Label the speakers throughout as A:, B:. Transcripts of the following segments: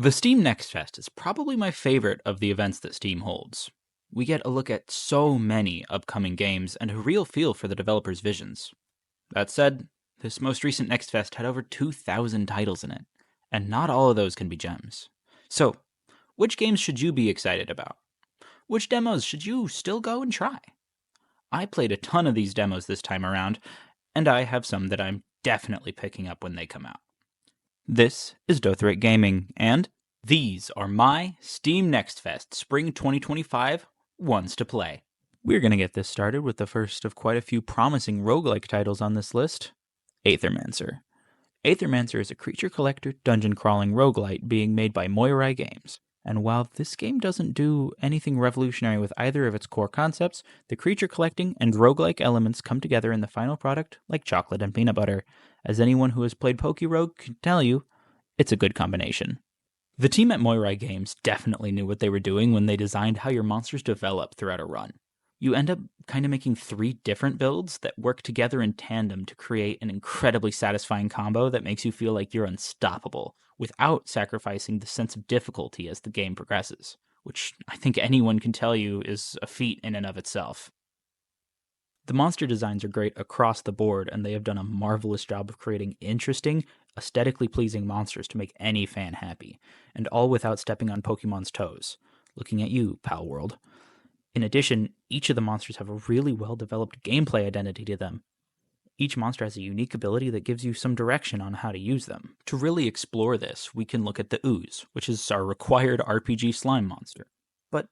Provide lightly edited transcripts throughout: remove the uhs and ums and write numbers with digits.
A: The Steam NextFest is probably my favorite of the events that Steam holds. We get a look at so many upcoming games and a real feel for the developers' visions. That said, this most recent NextFest had over 2,000 titles in it, and not all of those can be gems. So, which games should you be excited about? Which demos should you still go and try? I played a ton of these demos this time around, and I have some that I'm definitely picking up when they come out. This is Dotharick Gaming, and these are my Steam NextFest Spring 2025 ones to play. We're going to get this started with the first of quite a few promising roguelike titles on this list, Aethermancer. Aethermancer is a creature collector dungeon crawling roguelite being made by Moirai Games. And while this game doesn't do anything revolutionary with either of its core concepts, the creature collecting and roguelike elements come together in the final product like chocolate and peanut butter. As anyone who has played PokeRogue can tell you, it's a good combination. The team at Moirai Games definitely knew what they were doing when they designed how your monsters develop throughout a run. You end up kind of making 3 different builds that work together in tandem to create an incredibly satisfying combo that makes you feel like you're unstoppable, without sacrificing the sense of difficulty as the game progresses, which I think anyone can tell you is a feat in and of itself. The monster designs are great across the board, and they have done a marvelous job of creating interesting, aesthetically pleasing monsters to make any fan happy, and all without stepping on Pokemon's toes. Looking at you, Pal World. In addition, each of the monsters have a really well-developed gameplay identity to them. Each monster has a unique ability that gives you some direction on how to use them. To really explore this, we can look at the Ooze, which is our required RPG slime monster. But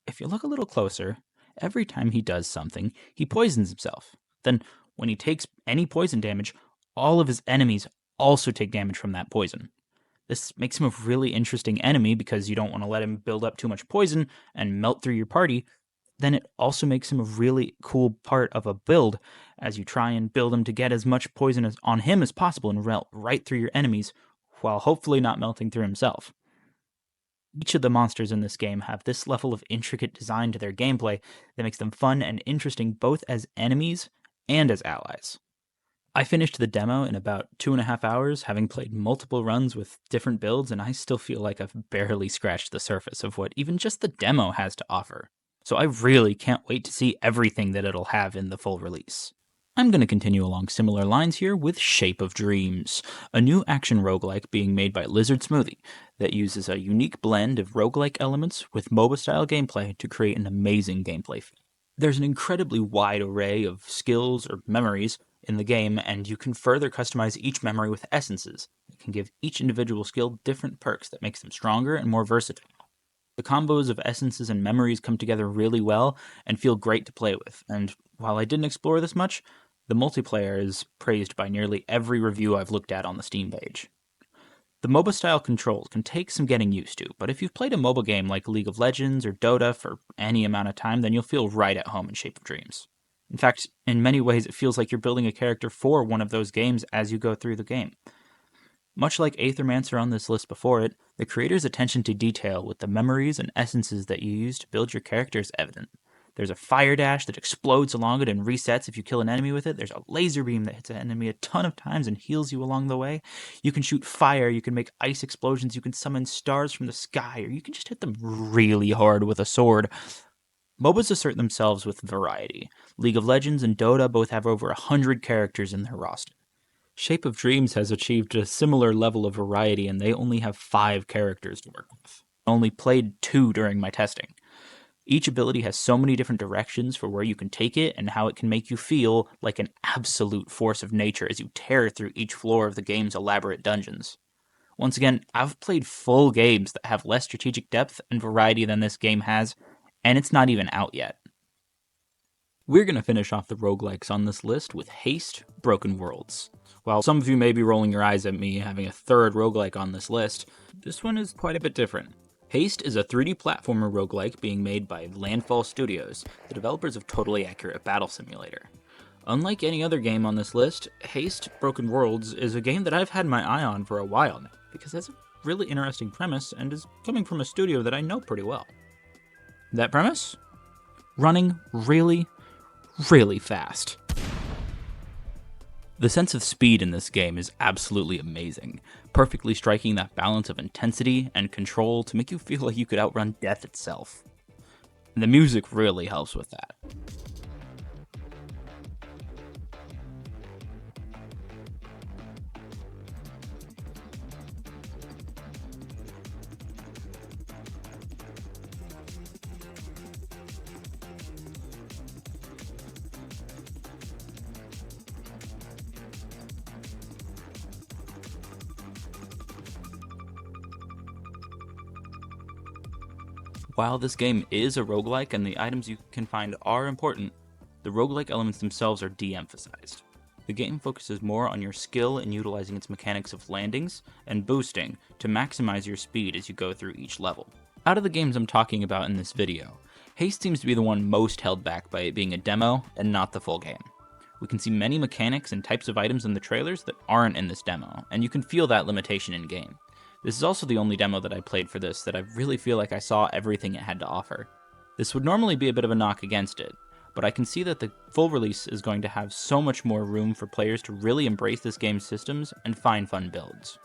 A: if you look a little closer, every time he does something, he poisons himself. Then, when he takes any poison damage, all of his enemies also take damage from that poison. This makes him a really interesting enemy because you don't want to let him build up too much poison and melt through your party. Then it also makes him a really cool part of a build as you try and build him to get as much poison on him as possible and melt right through your enemies, while hopefully not melting through himself. Each of the monsters in this game have this level of intricate design to their gameplay that makes them fun and interesting both as enemies and as allies. I finished the demo in about 2.5 hours, having played multiple runs with different builds, and I still feel like I've barely scratched the surface of what even just the demo has to offer. So I really can't wait to see everything that it'll have in the full release. I'm going to continue along similar lines here with Shape of Dreams, a new action roguelike being made by Lizard Smoothie that uses a unique blend of roguelike elements with MOBA-style gameplay to create an amazing gameplay feel. There's an incredibly wide array of skills or memories in the game, and you can further customize each memory with essences that can give each individual skill different perks that makes them stronger and more versatile. The combos of essences and memories come together really well and feel great to play with, and while I didn't explore this much, the multiplayer is praised by nearly every review I've looked at on the Steam page. The MOBA-style controls can take some getting used to, but if you've played a MOBA game like League of Legends or Dota for any amount of time, then you'll feel right at home in Shape of Dreams. In fact, in many ways it feels like you're building a character for one of those games as you go through the game. Much like Aethermancer on this list before it, the creator's attention to detail with the memories and essences that you use to build your character is evident. There's a fire dash that explodes along it and resets if you kill an enemy with it. There's a laser beam that hits an enemy a ton of times and heals you along the way. You can shoot fire, you can make ice explosions, you can summon stars from the sky, or you can just hit them really hard with a sword. MOBAs assert themselves with variety. League of Legends and Dota both have over 100 characters in their roster. Shape of Dreams has achieved a similar level of variety, and they only have 5 characters to work with. I only played 2 during my testing. Each ability has so many different directions for where you can take it and how it can make you feel like an absolute force of nature as you tear through each floor of the game's elaborate dungeons. Once again, I've played full games that have less strategic depth and variety than this game has, and it's not even out yet. We're going to finish off the roguelikes on this list with Haste: Broken Worlds. While some of you may be rolling your eyes at me having a third roguelike on this list, this one is quite a bit different. Haste is a 3D platformer roguelike being made by Landfall Studios, the developers of Totally Accurate Battle Simulator. Unlike any other game on this list, Haste: Broken Worlds is a game that I've had my eye on for a while now, because it has a really interesting premise and is coming from a studio that I know pretty well. That premise? Running really fast. The sense of speed in this game is absolutely amazing, perfectly striking that balance of intensity and control to make you feel like you could outrun death itself. And the music really helps with that. While this game is a roguelike and the items you can find are important, the roguelike elements themselves are de-emphasized. The game focuses more on your skill in utilizing its mechanics of landings and boosting to maximize your speed as you go through each level. Out of the games I'm talking about in this video, Haste seems to be the one most held back by it being a demo and not the full game. We can see many mechanics and types of items in the trailers that aren't in this demo, and you can feel that limitation in-game. This is also the only demo that I played for this that I really feel like I saw everything it had to offer. This would normally be a bit of a knock against it, but I can see that the full release is going to have so much more room for players to really embrace this game's systems and find fun builds.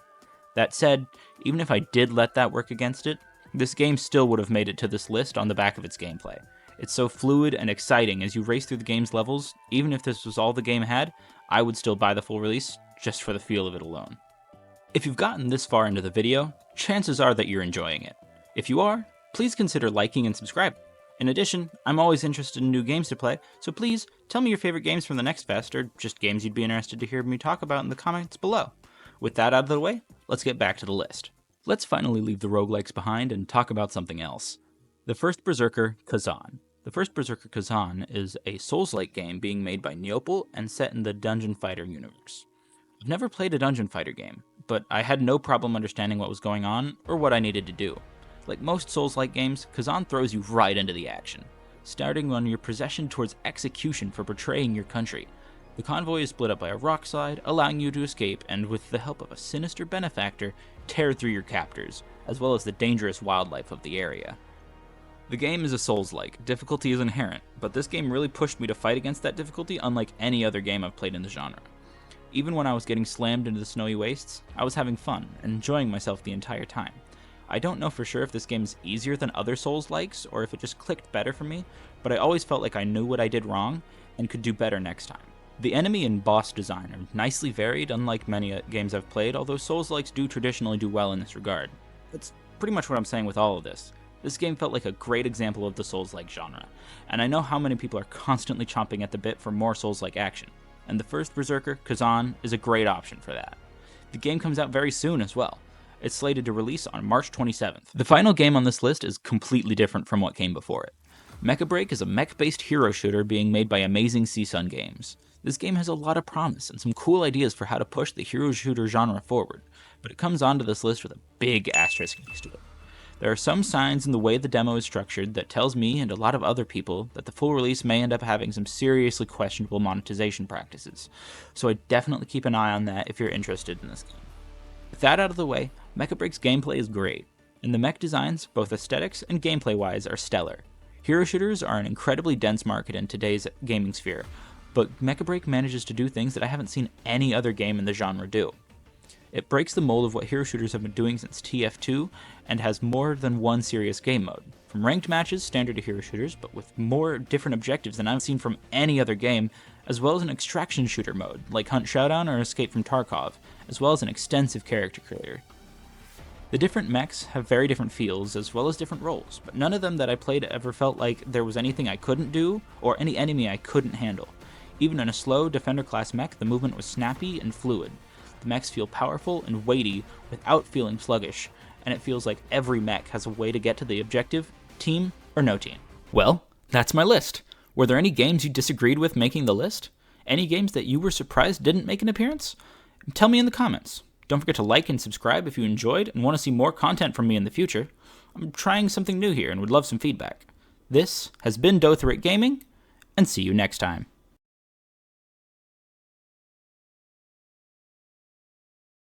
A: That said, even if I did let that work against it, this game still would have made it to this list on the back of its gameplay. It's so fluid and exciting as you race through the game's levels. Even if this was all the game had, I would still buy the full release just for the feel of it alone. If you've gotten this far into the video, chances are that you're enjoying it. If you are, please consider liking and subscribing. In addition, I'm always interested in new games to play, so please tell me your favorite games from the NextFest, or just games you'd be interested to hear me talk about in the comments below. With that out of the way, let's get back to the list. Let's finally leave the roguelikes behind and talk about something else. The first Berserker, Kazan. The first Berserker Kazan is a Souls-like game being made by Neopal and set in the Dungeon Fighter universe. I've never played a Dungeon Fighter game, but I had no problem understanding what was going on or what I needed to do. Like most Souls-like games, Kazan throws you right into the action, starting on your procession towards execution for betraying your country. The convoy is split up by a rock slide, allowing you to escape and, with the help of a sinister benefactor, tear through your captors, as well as the dangerous wildlife of the area. The game is a Souls-like, difficulty is inherent, but this game really pushed me to fight against that difficulty unlike any other game I've played in the genre. Even when I was getting slammed into the snowy wastes, I was having fun and enjoying myself the entire time. I don't know for sure if this game is easier than other Souls-likes or if it just clicked better for me, but I always felt like I knew what I did wrong and could do better next time. The enemy and boss design are nicely varied, unlike many games I've played, although Souls-likes do traditionally do well in this regard. That's pretty much what I'm saying with all of this. This game felt like a great example of the Souls-like genre, and I know how many people are constantly chomping at the bit for more Souls-like action, and the first Berserker, Kazan, is a great option for that. The game comes out very soon as well. It's slated to release on March 27th. The final game on this list is completely different from what came before it. Mecha Break is a mech-based hero shooter being made by Amazing CSUN Games. This game has a lot of promise and some cool ideas for how to push the hero shooter genre forward, but it comes onto this list with a big asterisk next to it. There are some signs in the way the demo is structured that tells me and a lot of other people that the full release may end up having some seriously questionable monetization practices, so I definitely keep an eye on that if you're interested in this game. With that out of the way, Mecha Break's gameplay is great, and the mech designs, both aesthetics and gameplay-wise, are stellar. Hero shooters are an incredibly dense market in today's gaming sphere, but Mecha Break manages to do things that I haven't seen any other game in the genre do. It breaks the mold of what hero shooters have been doing since TF2 and has more than one serious game mode. From ranked matches, standard to hero shooters, but with more different objectives than I've seen from any other game, as well as an extraction shooter mode, like Hunt Showdown or Escape from Tarkov, as well as an extensive character creator. The different mechs have very different feels, as well as different roles, but none of them that I played ever felt like there was anything I couldn't do, or any enemy I couldn't handle. Even in a slow Defender-class mech, the movement was snappy and fluid. The mechs feel powerful and weighty without feeling sluggish, and it feels like every mech has a way to get to the objective, team or no team. Well, that's my list. Were there any games you disagreed with making the list? Any games that you were surprised didn't make an appearance? Tell me in the comments. Don't forget to like and subscribe if you enjoyed and want to see more content from me in the future. I'm trying something new here and would love some feedback. This has been Dotharick Gaming, and see you next time.